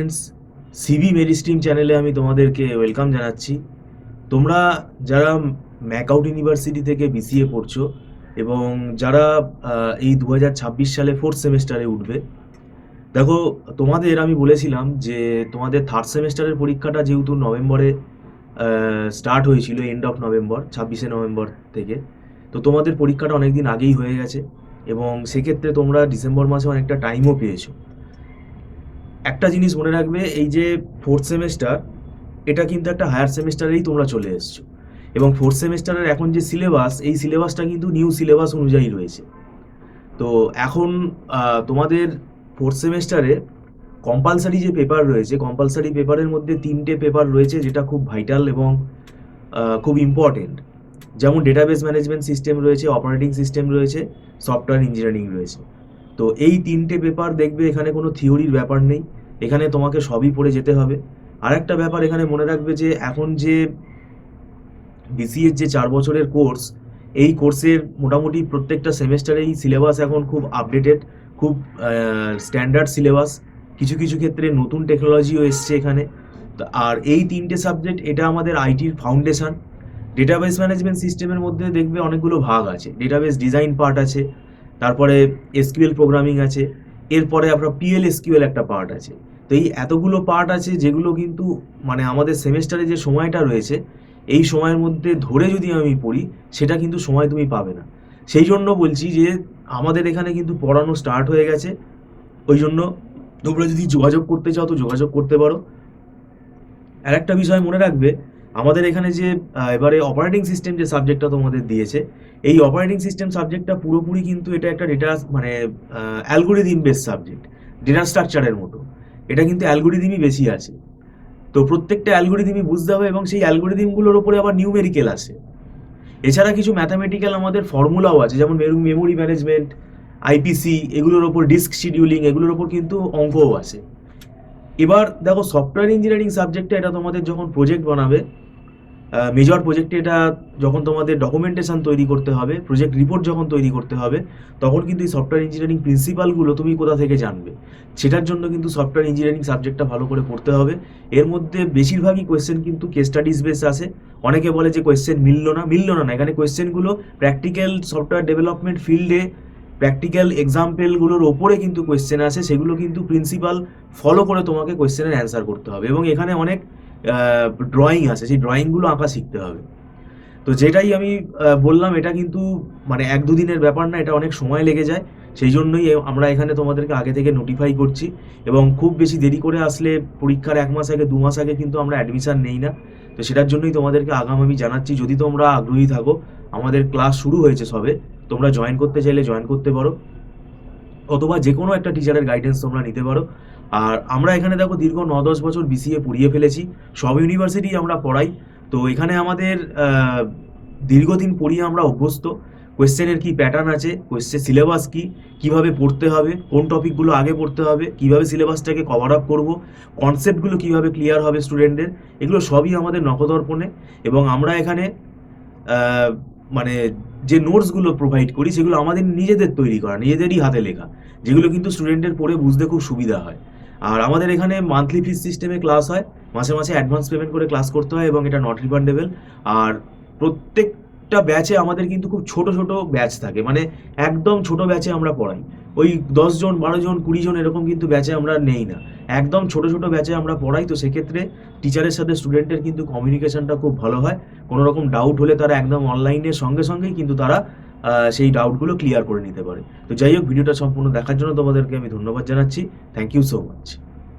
Students, CB মেরিস্ট্রিম চ্যানেলে আমি তোমাদেরকে ওয়েলকাম জানাচ্ছি। তোমরা যারা ম্যাকআউট ইউনিভার্সিটি থেকে বিসিএ পড়ছো এবং যারা এই 2026 সালে ফোর্থ সেমেস্টারে উঠবে, দেখো তোমাদের আমি বলেছিলাম যে তোমাদের থার্ড সেমেস্টারের পরীক্ষাটা যেহেতু নভেম্বরে স্টার্ট হয়েছিল, এন্ড অফ নভেম্বর, 26শে নভেম্বর থেকে, তো তোমাদের পরীক্ষাটা অনেক দিন আগেই হয়ে গেছে এবং সেক্ষেত্রে তোমরা ডিসেম্বর মাসে অনেকটা টাইমও পেয়েছো। একটা জিনিস মনে রাখবে, এই যে ফোর্থ সেমেস্টার, এটা কিন্তু একটা হায়ার সেমেস্টারেই তোমরা চলে এসছো এবং ফোর্থ সেমেস্টারের এখন যে সিলেবাস, এই সিলেবাসটা কিন্তু নিউ সিলেবাস অনুযায়ী রয়েছে। তো এখন তোমাদের ফোর্থ সেমেস্টারে কম্পালসারি যে পেপার রয়েছে, কম্পালসারি পেপারের মধ্যে 3টে পেপার রয়েছে যেটা খুব ভাইটাল এবং খুব ইম্পর্টেন্ট। যেমন ডেটাবেস ম্যানেজমেন্ট সিস্টেম রয়েছে, অপারেটিং সিস্টেম রয়েছে, সফটওয়্যার ইঞ্জিনিয়ারিং রয়েছে। তো এই 3টে পেপার দেখবে, এখানে কোনো থিওরির ব্যাপার নেই, এখানে তোমাকে সবই পড়ে যেতে হবে। আর একটা ব্যাপার এখানে মনে রাখবে যে এখন যে বিসিএর যে 4 বছরের কোর্স, এই কোর্সের মোটামুটি প্রত্যেকটা সেমেস্টারেই সিলেবাস এখন খুব আপডেটেড, খুব স্ট্যান্ডার্ড সিলেবাস। কিছু কিছু ক্ষেত্রে নতুন টেকনোলজিও এসছে এখানে। আর এই 3টে সাবজেক্ট, এটা আমাদের আইটির ফাউন্ডেশন। ডেটাবেস ম্যানেজমেন্ট সিস্টেমের মধ্যে দেখবে অনেকগুলো ভাগ আছে, ডেটাবেস ডিজাইন পার্ট আছে, তারপরে এসকিউএল প্রোগ্রামিং আছে, এরপরে আপনার পিএল এসকিউএল একটা পার্ট আছে। তো এই এতগুলো পার্ট আছে যেগুলো কিন্তু মানে আমাদের সেমেস্টারে যে সময়টা রয়েছে, এই সময়ের মধ্যে ধরে যদি আমি পড়ি, সেটা কিন্তু সময় তুমি পাবে না। সেই জন্য বলছি যে আমাদের এখানে কিন্তু পড়ানো স্টার্ট হয়ে গেছে। ওই জন্য তোমরা যদি যোগাযোগ করতে চাও তো যোগাযোগ করতে পারো। আর একটা বিষয় মনে রাখবে, আমাদের এখানে যে এবারে অপারেটিং সিস্টেম যে সাবজেক্টটা তোমাদের দিয়েছে, এই অপারেটিং সিস্টেম সাবজেক্টটা পুরোপুরি কিন্তু এটা একটা ডেটা মানে অ্যালগোরিদিম বেস সাবজেক্ট, ডেটা স্ট্রাকচারের মতো। এটা কিন্তু অ্যালগোরিদিমই বেশি আছে। তো প্রত্যেকটা অ্যালগোরিদিমই বুঝতে হবে এবং সেই অ্যালগোরিদিমগুলোর ওপরে আবার নিউমেরিক্যাল আছে। এছাড়া কিছু ম্যাথামেটিক্যাল আমাদের ফর্মুলাও আছে, যেমন মেমোরি ম্যানেজমেন্ট, আইপিসি, এগুলোর ওপর ডিস্ক শিডিউলিং, এগুলোর ওপর কিন্তু অঙ্কও আছে। এবার দেখো, সফটওয়্যার ইঞ্জিনিয়ারিং সাবজেক্টে এটা তোমাদের যখন প্রজেক্ট বানাবে, মেজর প্রজেক্টে এটা যখন তোমাদের ডকুমেন্টেশন তৈরি করতে হবে, প্রজেক্ট রিপোর্ট যখন তৈরি করতে হবে, তখন কিন্তু এই সফটওয়্যার ইঞ্জিনিয়ারিং প্রিন্সিপালগুলো তুমি কোথা থেকে জানবে, সেটার জন্য কিন্তু সফটওয়্যার ইঞ্জিনিয়ারিং সাবজেক্টটা ভালো করে পড়তে হবে। এর মধ্যে বেশিরভাগই কোয়েশ্চেন কিন্তু কেস স্টাডিজ বেস আছে। অনেকে বলে যে কোয়েশ্চেন মিললো না, এখানে কোয়েশ্চেনগুলো প্র্যাকটিক্যাল সফটওয়্যার ডেভেলপমেন্ট ফিল্ডে প্র্যাকটিক্যাল এক্সাম্পলগুলোর ওপরে কিন্তু কোয়েশ্চেন আছে, সেগুলো কিন্তু প্রিন্সিপাল ফলো করে তোমাকে কোয়েশ্চেনের অ্যান্সার করতে হবে এবং এখানে অনেক ড্রয়িং আছে, সেই ড্রয়িংগুলো আঁকা শিখতে হবে। তো যেটাই আমি বললাম, এটা কিন্তু মানে 1-2 দিনের ব্যাপার না, এটা অনেক সময় লেগে যায়। সেই জন্যই আমরা এখানে তোমাদেরকে আগে থেকে নোটিফাই করছি এবং খুব বেশি দেরি করে আসলে পরীক্ষার 1 মাস আগে 2 মাস আগে কিন্তু আমরা অ্যাডমিশান নেই না। তো সেটার জন্যই তোমাদেরকে আগাম আমি জানাচ্ছি, যদি তোমরা আগ্রহী থাকো, আমাদের ক্লাস শুরু হয়েছে সবে, তোমরা জয়েন করতে চাইলে জয়েন করতে পারো, অথবা যে কোনো একটা টিচারের গাইডেন্স তোমরা নিতে পারো। আর আমরা এখানে দেখো দীর্ঘ 9-10 বছর বিসিএ পড়িয়ে ফেলেছি, সব ইউনিভার্সিটি আমরা পড়াই। তো এখানে আমাদের দীর্ঘদিন পড়িয়ে আমরা অভ্যস্ত। কোয়েশ্চেনের কি প্যাটার্ন আছে, কোয়েশ্চেন সিলেবাস কি, কিভাবে পড়তে হবে, কোন টপিকগুলো আগে পড়তে হবে, কিভাবে সিলেবাসটাকে কভার আপ করবো, কনসেপ্টগুলো কিভাবে ক্লিয়ার হবে স্টুডেন্টদের, এগুলো সবই আমাদের নখদর্পণে। এবং আমরা এখানে আহ, মানে যে নোটসগুলো প্রোভাইড করি, সেগুলো আমাদের নিজেদের তৈরি করা, নিজেদেরই হাতে লেখা, যেগুলো কিন্তু স্টুডেন্টের পড়ে বুঝতে খুব সুবিধা হয়। আর আমাদের এখানে মান্থলি ফিস সিস্টেমে ক্লাস হয়, মাসে মাসে অ্যাডভান্স পেমেন্ট করে ক্লাস করতে হয় এবং এটা নট রিফান্ডেবল। আর প্রত্যেকটা ব্যাচে আমাদের কিন্তু খুব ছোট ছোট ব্যাচ থাকে, মানে একদম ছোট ব্যাচে আমরা পড়াই। ওই 10 জন, 12 জন, 20 জন এরকম কিন্তু ব্যাচে আমরা নেই না, একদম ছোট ছোট ব্যাচে আমরা পড়াই। তো সেক্ষেত্রে টিচারের সাথে স্টুডেন্টের কিন্তু কমিউনিকেশনটা খুব ভালো হয়। কোনো রকম ডাউট হলে তারা একদম অনলাইনের সঙ্গে সঙ্গেই কিন্তু তারা সেই ডাউটগুলো ক্লিয়ার করে নিতে পারে। তো যাই হোক, ভিডিওটা সম্পূর্ণ দেখার জন্য তোমাদেরকে আমি ধন্যবাদ জানাচ্ছি। Thank you so much.